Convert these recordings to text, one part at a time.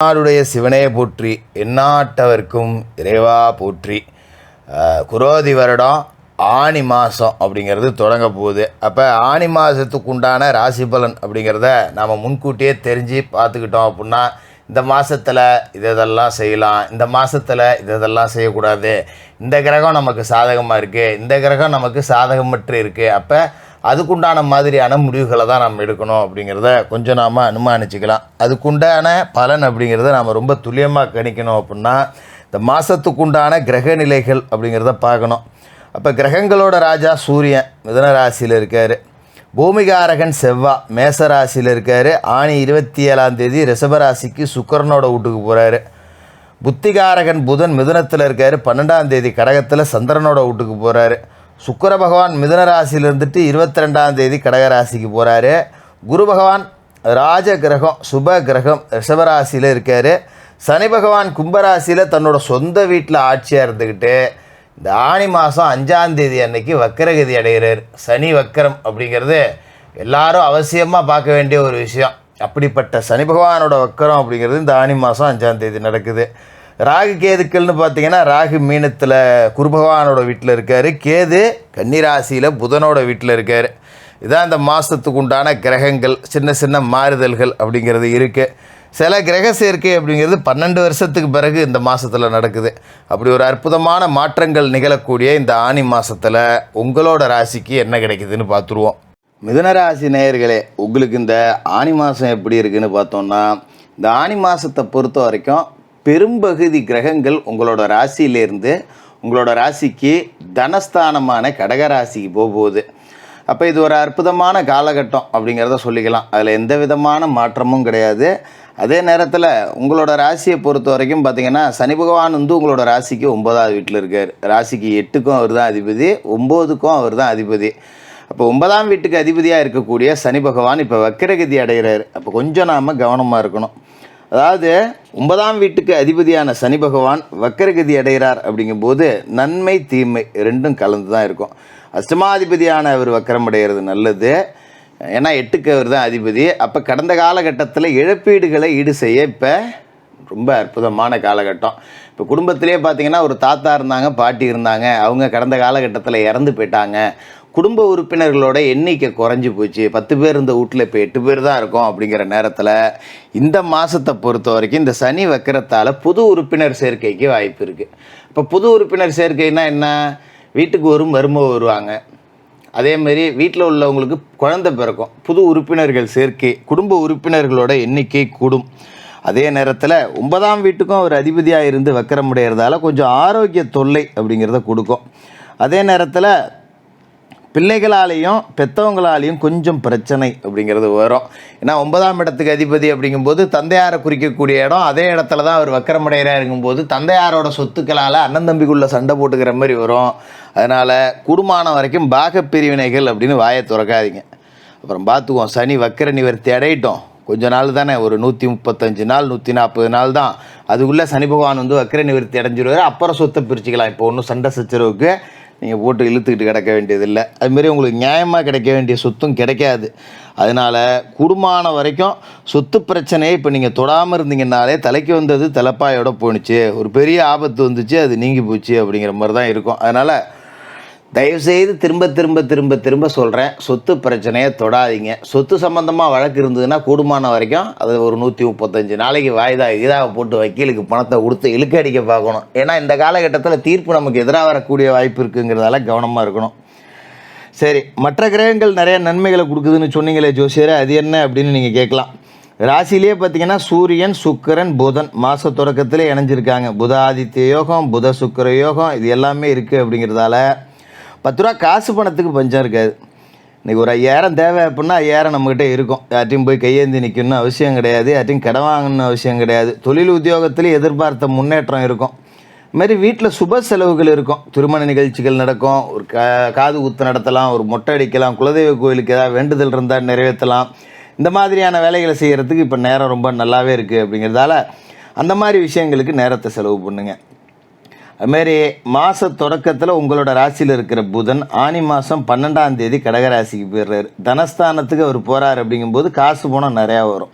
நாடுடைய சிவனே போற்றி, எந்நாட்டவர்க்கும் இறைவா போற்றி. குரோதி வருடம் ஆனி மாதம் அப்படிங்கிறது தொடங்க போகுது. அப்போ ஆனி மாதத்துக்கு உண்டான ராசி பலன் அப்படிங்கிறத நாம் முன்கூட்டியே தெரிஞ்சு பார்த்துக்கிட்டோம் அப்படின்னா, இந்த மாதத்தில் இதெல்லாம் செய்யலாம், இந்த மாதத்தில் இதெல்லாம் செய்யக்கூடாது, இந்த கிரகம் நமக்கு சாதகமாக இருக்குது, இந்த கிரகம் நமக்கு சாதகமற்று இருக்குது, அப்போ அதுக்குண்டான மாதிரியான முடிவுகளை தான் நம்ம எடுக்கணும் அப்படிங்கிறத கொஞ்சம் நாம் அனுமானிச்சிக்கலாம். அதுக்குண்டான பலன் அப்படிங்கிறத நாம் ரொம்ப துல்லியமாக கணிக்கணும் அப்படின்னா, இந்த மாதத்துக்குண்டான கிரக நிலைகள் அப்படிங்கிறத பார்க்கணும். அப்போ கிரகங்களோட ராஜா சூரியன் மிதுன ராசியில் இருக்கார், பூமிகாரகன் செவ்வாய் மேச ராசியில் இருக்கார், ஆனி 27 ரிஷபராசிக்கு சுக்கிரனோட வீட்டுக்கு போகிறாரு, புத்திகாரகன் புதன் மிதுனத்தில் இருக்கார், 12 கடகத்தில் சந்திரனோட வீட்டுக்கு போகிறாரு, சுக்கிர பகவான் மிதுன ராசியில் இருந்துட்டு 22 கடகராசிக்கு போகிறாரு, குரு பகவான் ராஜ கிரகம் சுப கிரகம் ரிஷபராசியில் இருக்கார், சனி பகவான் கும்பராசியில் தன்னோட சொந்த வீட்டில் ஆட்சியாக இருந்துக்கிட்டு இந்த ஆனி மாதம் 5 அன்னைக்கு வக்கரகதி அடைகிறார். சனி வக்கரம் அப்படிங்கிறது எல்லாரும் அவசியமாக பார்க்க வேண்டிய ஒரு விஷயம். அப்படிப்பட்ட சனி பகவானோட வக்கரம் அப்படிங்கிறது இந்த ஆனி மாதம் 5 நடக்குது. ராகு கேதுக்கள்னு பார்த்தீங்கன்னா, ராகு மீனத்தில் குரு பகவானோட வீட்டில் இருக்கார், கேது கன்னிராசியில் புதனோட வீட்டில் இருக்கார். இதான் இந்த மாதத்துக்கு உண்டான கிரகங்கள். சின்ன சின்ன மாறுதல்கள் அப்படிங்கிறது இருக்குது. சில கிரக சேர்க்கை அப்படிங்கிறது 12 வருஷத்துக்கு பிறகு இந்த மாதத்தில் நடக்குது. அப்படி ஒரு அற்புதமான மாற்றங்கள் நிகழக்கூடிய இந்த ஆனி மாதத்தில் உங்களோட ராசிக்கு என்ன கிடைக்குதுன்னு பார்த்துருவோம். மிதுன ராசி நேயர்களே, உங்களுக்கு இந்த ஆனி மாதம் எப்படி இருக்குதுன்னு பார்த்தோம்னா, இந்த ஆனி மாதத்தை பொறுத்த வரைக்கும் பெரும்பகுதி கிரகங்கள் உங்களோட ராசியிலேருந்து உங்களோட ராசிக்கு தனஸ்தானமான கடகராசிக்கு போகுது. அப்போ இது ஒரு அற்புதமான காலகட்டம் அப்படிங்கிறத சொல்லிக்கலாம். அதில் எந்த விதமான மாற்றமும் கிடையாது. அதே நேரத்தில் உங்களோட ராசியை பொறுத்த வரைக்கும் பார்த்திங்கன்னா, சனி பகவான் உங்களோட ராசிக்கு 9வது வீட்டில் இருக்கார். ராசிக்கு 8க்கும் அவர் தான் அதிபதி, 9க்கும் அவர் தான் அதிபதி. அப்போ 9ஆம் வீட்டுக்கு அதிபதியாக இருக்கக்கூடிய சனி பகவான் இப்போ வக்கிரகதி அடைகிறார். அப்போ கொஞ்சம் நாம் கவனமாக இருக்கணும். அதாவது 9ஆம் வீட்டுக்கு அதிபதியான சனி பகவான் வக்கரகதி அடைகிறார் அப்படிங்கும்போது நன்மை தீமை ரெண்டும் கலந்து தான் இருக்கும். அஷ்டமாதிபதியான அவர் வக்கரம் அடைகிறது நல்லது, ஏன்னா 8க்கு அவர் தான் அதிபதி. அப்போ கடந்த காலகட்டத்தில் இழப்பீடுகளை ஈடு செய்ய இப்போ ரொம்ப அற்புதமான காலகட்டம். இப்போ குடும்பத்திலே பார்த்திங்கன்னா, ஒரு தாத்தா இருந்தாங்க, பாட்டி இருந்தாங்க, அவங்க கடந்த காலகட்டத்தில் இறந்து போயிட்டாங்க. குடும்ப உறுப்பினர்களோட எண்ணிக்கை குறைஞ்சி போச்சு. 10 பேர் இருந்த வீட்டில் இப்போ 8 பேர் தான் இருக்கும். அப்படிங்கிற நேரத்தில் இந்த மாதத்தை பொறுத்த வரைக்கும் இந்த சனி வக்கரத்தால் புது உறுப்பினர் சேர்க்கைக்கு வாய்ப்பு இருக்குது. இப்போ புது உறுப்பினர் சேர்க்கைன்னா என்ன? வீட்டுக்கு ஒரு மருமக வருவாங்க, அதேமாரி வீட்டில் உள்ளவங்களுக்கு குழந்தை பிறக்கும், புது உறுப்பினர்கள் சேர்க்கை, குடும்ப உறுப்பினர்களோட எண்ணிக்கை கூடும். அதே நேரத்தில் 9ஆம் வீட்டுக்கும் ஒரு அதிபதியாக இருந்து வக்கரமுடைகிறதால கொஞ்சம் ஆரோக்கிய தொல்லை அப்படிங்கிறத கொடுக்கும். அதே நேரத்தில் பிள்ளைகளாலேயும் பெற்றவங்களாலேயும் கொஞ்சம் பிரச்சனை அப்படிங்கிறது வரும். ஏன்னா 9ஆம் இடத்துக்கு அதிபதி அப்படிங்கும்போது தந்தையாரை குறிக்கக்கூடிய இடம். அதே இடத்துல தான் அவர் வக்கரமடைகிறாக இருக்கும்போது தந்தையாரோட சொத்துக்களால் அண்ணன் தம்பிக்குள்ளே சண்டை போட்டுக்கிற மாதிரி வரும். அதனால் குடும்பமான வரைக்கும் பாக பிரிவினைகள் அப்படின்னு வாயை திறக்காதீங்க. அப்புறம் பார்த்துக்குவோம், சனி வக்கர நிவர்த்தி அடையிட்டோம், கொஞ்ச நாள் தானே, ஒரு 135 நாள் 140 நாள் தான். அதுக்குள்ளே சனி பகவான் வக்கர நிவர்த்தி அடைஞ்சிருவார். அப்புறம் சொத்தை பிரிச்சுக்கலாம். இப்போ ஒன்றும் சண்டை சச்சரவுக்கு நீங்கள் போட்டு இழுத்துக்கிட்டு கிடக்க வேண்டியதில்லை. அதுமாரி உங்களுக்கு நியாயமாக கிடைக்க வேண்டிய சொத்தும் கிடைக்காது. அதனால் குடும்பமான வரைக்கும் சொத்து பிரச்சனையை இப்போ நீங்கள் தொடாமல் இருந்தீங்கன்னாலே தலைக்கு வந்தது தலைப்பாயோட போணுச்சு, ஒரு பெரிய ஆபத்து வந்துச்சு, அது நீங்கி போச்சு அப்படிங்கிற மாதிரி தான் இருக்கும். அதனால் தயவுசெய்து திரும்ப திரும்ப திரும்ப திரும்ப சொல்கிறேன், சொத்து பிரச்சனையை தொடாதீங்க. சொத்து சம்மந்தமாக வழக்கு இருந்ததுன்னா கூடுமான வரைக்கும் அது ஒரு 135 நாளைக்கு இதாக போட்டு வக்கீலுக்கு பணத்தை கொடுத்து இழுக்கடிக்க பார்க்கணும். ஏன்னா இந்த காலகட்டத்தில் தீர்ப்பு நமக்கு எதிராக வரக்கூடிய வாய்ப்பு இருக்குங்கிறதால கவனமாக இருக்கணும். சரி, மற்ற கிரகங்கள் நிறைய நன்மைகளை கொடுக்குதுன்னு சொன்னீங்களே ஜோசியரை, அது என்ன அப்படின்னு நீங்கள் கேட்கலாம். ராசியிலே பார்த்தீங்கன்னா சூரியன் சுக்கிரன் புதன் மாத தொடக்கத்திலே இணைஞ்சிருக்காங்க. புத ஆதித்ய யோகம், புத சுக்கிர யோகம், இது எல்லாமே இருக்குது. அப்படிங்கிறதால 10 ரூபா காசு பணத்துக்கு பஞ்சம் இருக்காது. இன்றைக்கி ஒரு 5000 தேவை அப்படின்னா 5000 நம்மக்கிட்ட இருக்கும். யார்ட்டையும் போய் கையேந்தி நிற்கணும்னு அவசியம் கிடையாது, யார்ட்டையும் கடன் வாங்கணும்னு அவசியம் கிடையாது. தொழில் உத்தியோகத்தில் எதிர்பார்த்த முன்னேற்றம் இருக்கும். இதுமாதிரி வீட்டில் சுப செலவுகள் இருக்கும். திருமண நிகழ்ச்சிகள் நடக்கும், ஒரு காது குத்து நடத்தலாம், ஒரு மொட்டை அடிக்கலாம், குலதெய்வ கோயிலுக்கு ஏதாவது வேண்டுதல் இருந்தால் நிறைவேற்றலாம். இந்த மாதிரியான வேலைகளை செய்கிறதுக்கு இப்போ நேரம் ரொம்ப நல்லாவே இருக்குது. அப்படிங்கிறதால அந்த மாதிரி விஷயங்களுக்கு நேரத்தை செலவு பண்ணுங்கள். அதுமாரி மாத தொடக்கத்தில் உங்களோட ராசியில் இருக்கிற புதன் ஆனி மாதம் 12ஆம் தேதி கடகராசிக்கு போயிடுறாரு. தனஸ்தானத்துக்கு அவர் போகிறார். அப்படிங்கும்போது காசு பணம் நிறையா வரும்.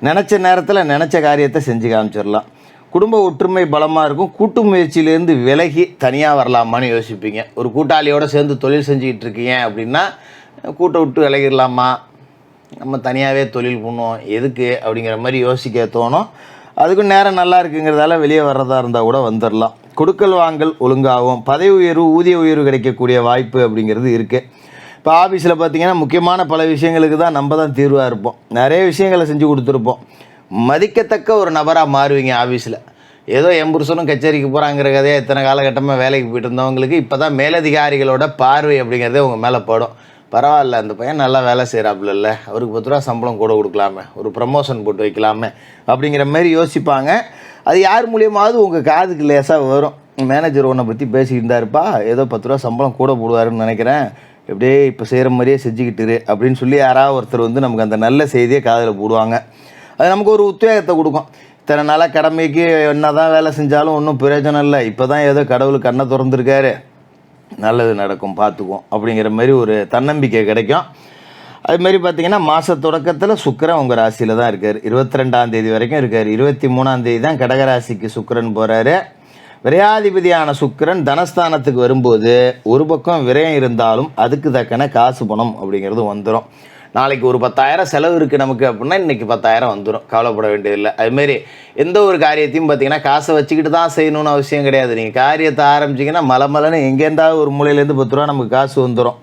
நினச்ச நேரத்தில் நினச்ச காரியத்தை செஞ்சு காமிச்சிடலாம். குடும்ப ஒற்றுமை பலமாக இருக்கும். கூட்டு முயற்சியிலேருந்து விலகி தனியாக வரலாமான்னு யோசிப்பீங்க. ஒரு கூட்டாளியோடு சேர்ந்து தொழில் செஞ்சுக்கிட்டு இருக்கீங்க அப்படின்னா கூட்டை விட்டு விலகிடலாமா, நம்ம தனியாகவே தொழில் பண்ணுவோம் எதுக்கு அப்படிங்கிற மாதிரி யோசிக்க தோணும். அதுக்கும் நேரம் நல்லா இருக்குங்கிறதால வெளியே வர்றதா இருந்தால் கூட வந்துடலாம். கொடுக்கல் வாங்கல் ஒழுங்காகும். பதவி உயர்வு ஊதிய உயர்வு கிடைக்கக்கூடிய வாய்ப்பு அப்படிங்கிறது இருக்குது. இப்போ ஆஃபீஸில் பார்த்திங்கன்னா முக்கியமான பல விஷயங்களுக்கு தான் நம்ம தான் தீர்வாக இருப்போம். நிறைய விஷயங்களை செஞ்சு கொடுத்துருப்போம். மதிக்கத்தக்க ஒரு நபராக மாறுவீங்க ஆஃபீஸில். ஏதோ எம்புருஷனும் கச்சேரிக்கு போகிறாங்கிற கதையை எத்தனை காலகட்டமாக வேலைக்கு போயிட்டு இருந்தவங்களுக்கு இப்போ தான் மேலதிகாரிகளோட பார்வை அப்படிங்கிறதே உங்கள் மேலே படும். பரவாயில்ல, அந்த பையன் நல்லா வேலை செய்கிறாப்புல, இல்லை அவருக்கு 10 ரூபா சம்பளம் கூட கொடுக்கலாமே, ஒரு ப்ரமோஷன் போட்டு வைக்கலாமே அப்படிங்கிற மாதிரி யோசிப்பாங்க. அது யார் மூலியமாவது உங்கள் காதுக்கு லேசாக வரும். மேனேஜர் உன்னை பற்றி பேசிக்கிட்டு இருந்தாருப்பா, ஏதோ 10 ரூபா சம்பளம் கூட போடுவாருன்னு நினைக்கிறேன், எப்படியே இப்போ செய்கிற மாதிரியே செஞ்சுக்கிட்டுரு அப்படின்னு சொல்லி யாராவது ஒருத்தர் வந்து நமக்கு அந்த நல்ல செய்தியை காதில் போடுவாங்க. அது நமக்கு ஒரு உத்வேகத்தை கொடுக்கும். இத்தனை நாளாக கடமைக்கு என்ன தான் வேலை செஞ்சாலும் ஒன்றும் பிரயோஜனம் இல்லை, இப்போ தான் ஏதோ கடவுள் கண்ணை திறந்துருக்காரு, நல்லது நடக்கும் பார்த்துக்குவோம் அப்படிங்கிற மாதிரி ஒரு தன்னம்பிக்கை கிடைக்கும். அதுமாரி பார்த்திங்கன்னா மாத தொடக்கத்தில் சுக்கிரன் உங்கள் ராசியில் தான் இருக்கார். 22ஆம் தேதி வரைக்கும் இருக்கார். 23ஆம் தேதி தான் கடகராசிக்கு சுக்கிரன் போகிறாரு. விரையாதிபதியான சுக்கிரன் தனஸ்தானத்துக்கு வரும்போது ஒரு பக்கம் விரயம் இருந்தாலும் அதுக்கு தக்கன காசு பணம் அப்படிங்கிறது வந்துடும். நாளைக்கு ஒரு 10,000 செலவு இருக்குது நமக்கு அப்படின்னா இன்றைக்கி 10,000 வந்துடும், கவலைப்பட வேண்டியதில்லை. அதுமாரி எந்த ஒரு காரியத்தையும் பார்த்திங்கன்னா காசை வச்சுக்கிட்டு தான் செய்யணும்னு அவசியம் கிடையாது. நீங்கள் காரியத்தை ஆரம்பிச்சிங்கன்னா மலமலன்னு எங்கேருந்தாவது ஒரு மூலையிலேருந்து 10 ரூபா நமக்கு காசு வந்துடும்,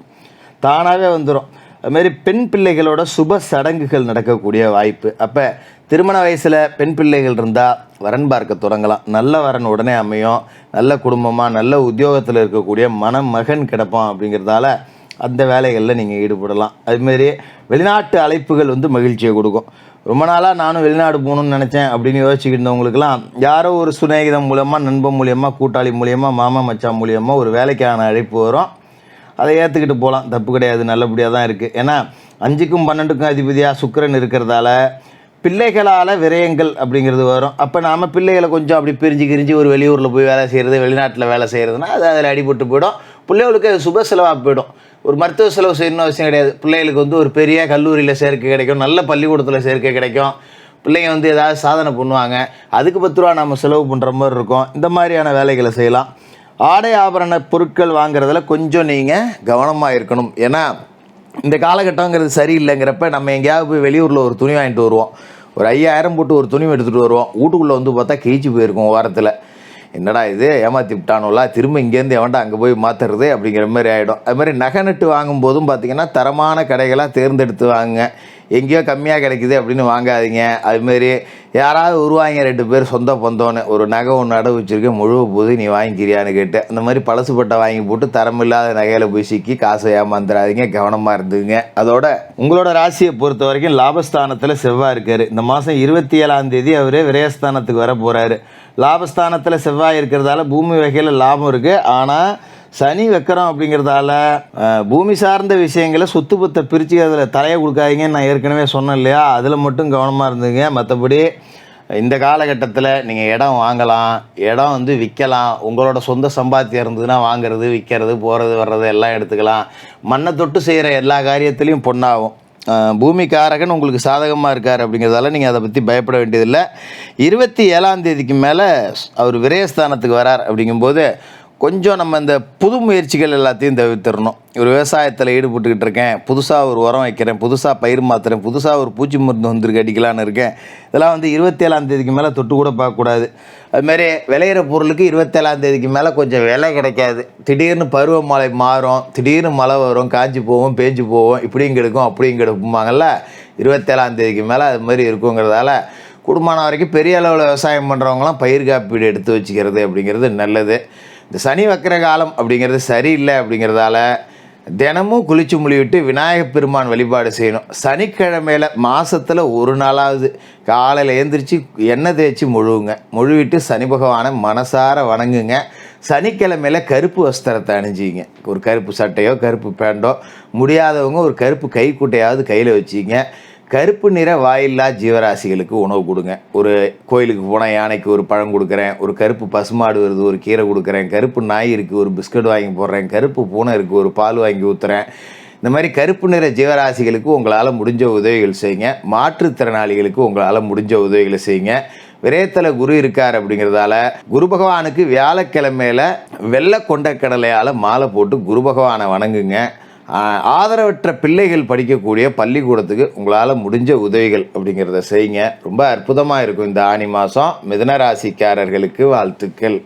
தானாகவே வந்துடும். அதுமாரி பெண் பிள்ளைகளோட சுப சடங்குகள் நடக்கக்கூடிய வாய்ப்பு. அப்போ திருமண வயசில் பெண் பிள்ளைகள் இருந்தால் வரன் பார்க்க தொடங்கலாம். நல்ல வரன் உடனே அமையும். நல்ல குடும்பமாக நல்ல உத்தியோகத்தில் இருக்கக்கூடிய மகன் கிடப்பான் அப்படிங்கிறதால அந்த வேலைகளில் நீங்கள் ஈடுபடலாம். அதுமாரி வெளிநாட்டு அழைப்புகள் வந்து மகிழ்ச்சியை கொடுக்கும். ரொம்ப நாளாக நானும் வெளிநாடு போகணுன்னு நினச்சேன் அப்படின்னு யோசிச்சுக்கிட்டு இருந்தவங்களுக்கெல்லாம் யாரோ ஒரு சுநேகிதம் மூலமாக, நண்பன் மூலியமாக, கூட்டாளி மூலியமாக, மாமா மச்சான் மூலியமாக ஒரு வேலைக்கான அழைப்பு வரும். அதை ஏற்றுக்கிட்டு போகலாம், தப்பு கிடையாது, நல்லபடியாக தான் இருக்குது. ஏன்னா 5க்கும் 12க்கும் அதிபதியாக சுக்கிரன் இருக்கிறதால பிள்ளைகளால் விரயங்கள் அப்படிங்கிறது வரும். அப்போ நாம் பிள்ளைகளை கொஞ்சம் அப்படி பிரிஞ்சு ஒரு வெளியூரில் போய் வேலை செய்கிறது, வெளிநாட்டில் வேலை செய்கிறதுனா அது அதில் அடிபட்டு போயிடும். பிள்ளைகளுக்கு அது சுப செலவாக போயிடும். ஒரு மருத்துவ செலவு செய்யணும்னு அவசியம் கிடையாது. பிள்ளைகளுக்கு வந்து ஒரு பெரிய கல்லூரியில் சேர்க்கை கிடைக்கும், நல்ல பள்ளிக்கூடத்தில் சேர்க்கை கிடைக்கும். பிள்ளைங்க வந்து ஏதாவது சாதனை பண்ணுவாங்க, அதுக்கு 10 ரூபா நம்ம செலவு பண்ணுற மாதிரி இருக்கும். இந்த மாதிரியான வேலைகளை செய்யலாம். ஆடை ஆபரண பொருட்கள் வாங்குறதுல கொஞ்சம் நீங்கள் கவனமாக இருக்கணும். ஏன்னா இந்த காலகட்டங்கிறது சரியில்லைங்கிறப்ப நம்ம எங்கேயாவது போய் வெளியூரில் ஒரு துணி வாங்கிட்டு வருவோம், ஒரு 5,000 போட்டு ஒரு துணி எடுத்துகிட்டு வருவோம், வீட்டுக்குள்ளே வந்து பார்த்தா கிழிச்சு போயிருக்கும் வாரத்தில். என்னடா இது ஏமாற்றி விட்டானுல, திரும்ப இங்கேருந்து எவன்டா அங்கே போய் மாற்றுறது அப்படிங்கிற மாதிரி ஆகிடும். அது மாதிரி நகை நட்டு வாங்கும்போதும் பார்த்திங்கன்னா தரமான கடைகளாக தேர்ந்தெடுத்து வாங்குங்க. எங்கேயோ கம்மியாக கிடைக்குது அப்படின்னு வாங்காதீங்க. அதுமாரி யாராவது வருவாங்க 2 பேர் சொந்த பந்தோன்னு, ஒரு நகை ஒன்று அடவு வச்சுருக்கேன் முழுவ போது நீ வாங்கிக்கிறியான்னு கேட்டு அந்த மாதிரி பழசுப்பட்ட வாங்கி போட்டு தரமில்லாத நகையில் போய் சிக்கி காசை ஏமாந்துடாதீங்க, கவனமாக இருந்துங்க. அதோட உங்களோட ராசியை பொறுத்த வரைக்கும் லாபஸ்தானத்தில் செவ்வாய் இருக்கார். இந்த மாதம் 27ஆம் தேதி அவரே விரயஸ்தானத்துக்கு வர போகிறாரு. லாபஸ்தானத்தில் செவ்வாய் இருக்கிறதால பூமி வகையில் லாபம் இருக்குது. ஆனால் சனி வைக்கிறோம் அப்படிங்கிறதால பூமி சார்ந்த விஷயங்களை சொத்து பத்தை பிரித்து அதில் தலையை கொடுக்காதீங்கன்னு நான் ஏற்கனவே சொன்னேன் இல்லையா, அதில் மட்டும் கவனமாக இருந்துங்க. மற்றபடி இந்த காலகட்டத்தில் நீங்கள் இடம் வாங்கலாம், இடம் வந்து விற்கலாம். உங்களோட சொந்த சம்பாத்தியம் இருந்ததுன்னா வாங்கிறது, விற்கிறது, போகிறது வர்றது எல்லாம் எடுத்துக்கலாம். மண்ணை தொட்டு செய்கிற எல்லா காரியத்துலேயும் பொண்ணாகும். பூமிக்காரகன் உங்களுக்கு சாதகமாக இருக்கார் அப்படிங்கிறதால நீங்கள் அதை பற்றி பயப்பட வேண்டியதில்லை. 27ஆம் தேதிக்கு மேலே அவர் விரயஸ்தானத்துக்கு வரார். அப்படிங்கும்போது கொஞ்சம் நம்ம இந்த புது முயற்சிகள் எல்லாத்தையும் தவிர்த்திடணும். ஒரு விவசாயத்தில் ஈடுபட்டுக்கிட்டு இருக்கேன், புதுசாக ஒரு உரம் வைக்கிறேன், புதுசாக பயிர் மாற்றுறேன், புதுசாக ஒரு பூச்சி மருந்து வந்துருக்கு அடிக்கலான்னு இருக்கேன், இதெல்லாம் வந்து 27ஆம் தேதிக்கு மேலே தொட்டு கூட பார்க்கக்கூடாது. அதுமாரி விளையிற பொருளுக்கு 27ஆம் தேதிக்கு மேலே கொஞ்சம் விலை கிடைக்காது. திடீர்னு பருவமழை மாறும், திடீர்னு மழை வரும், காஞ்சி போவோம், பேஞ்சு போவோம், இப்படியும் கெடுக்கும் அப்படியும் கெடுக்குமாங்கல்ல. 27ஆம் தேதிக்கு மேலே அது மாதிரி இருக்குங்கிறதால குடும்பமான வரைக்கும் பெரிய அளவில் விவசாயம் பண்ணுறவங்களாம் பயிர் காப்பீடு எடுத்து வச்சுக்கிறது அப்படிங்கிறது நல்லது. இந்த சனி வக்கிர காலம் அப்படிங்கிறது சரியில்லை அப்படிங்கிறதால தினமும் குளிச்சு முழிவிட்டு விநாயகப் பெருமான் வழிபாடு செய்யணும். சனிக்கிழமையில் மாதத்தில் ஒரு நாளாவது காலையில் எழுந்திரிச்சு எண்ணெய் தேய்ச்சி முழுவிட்டு சனி பகவானை மனசார வணங்குங்க. சனிக்கிழமையில் கருப்பு வஸ்திரத்தை அணிஞ்சிங்க, ஒரு கருப்பு சட்டையோ கருப்பு பேண்டோ, முடியாதவங்க ஒரு கருப்பு கைக்குட்டையாவது கையில் வச்சிங்க. கருப்பு நிற வாயில்லா ஜீவராசிகளுக்கு உணவு கொடுங்க. ஒரு கோயிலுக்கு போனால் யானைக்கு ஒரு பழம் கொடுக்குறேன், ஒரு கருப்பு பசுமாடு வருது ஒரு கீரை கொடுக்குறேன், கருப்பு நாய் இருக்குது ஒரு பிஸ்கட் வாங்கி போடுறேன், கருப்பு பூனை இருக்குது ஒரு பால் வாங்கி ஊற்றுறேன். இந்த மாதிரி கருப்பு நிற ஜீவராசிகளுக்கு உங்களால் முடிஞ்ச உதவிகள் செய்யுங்க. மாற்றுத்திறனாளிகளுக்கு உங்களால் முடிஞ்ச உதவிகளை செய்யுங்க. விரயத்தில் குரு இருக்கார் அப்படிங்கிறதால குரு பகவானுக்கு வியாழக்கிழமையில வெள்ளை கொண்டக்கடலையால் மாலை போட்டு குரு பகவானை வணங்குங்க. ஆதரவற்ற பிள்ளைகள் படிக்கக்கூடிய பள்ளிக்கூடத்துக்கு உங்களால் முடிஞ்ச உதவிகள் அப்படிங்கிறத செய்யுங்க. ரொம்ப அற்புதமாக இருக்கும் இந்த ஆனி மாதம். மிதுன ராசிக்காரர்களுக்கு வாழ்த்துக்கள்.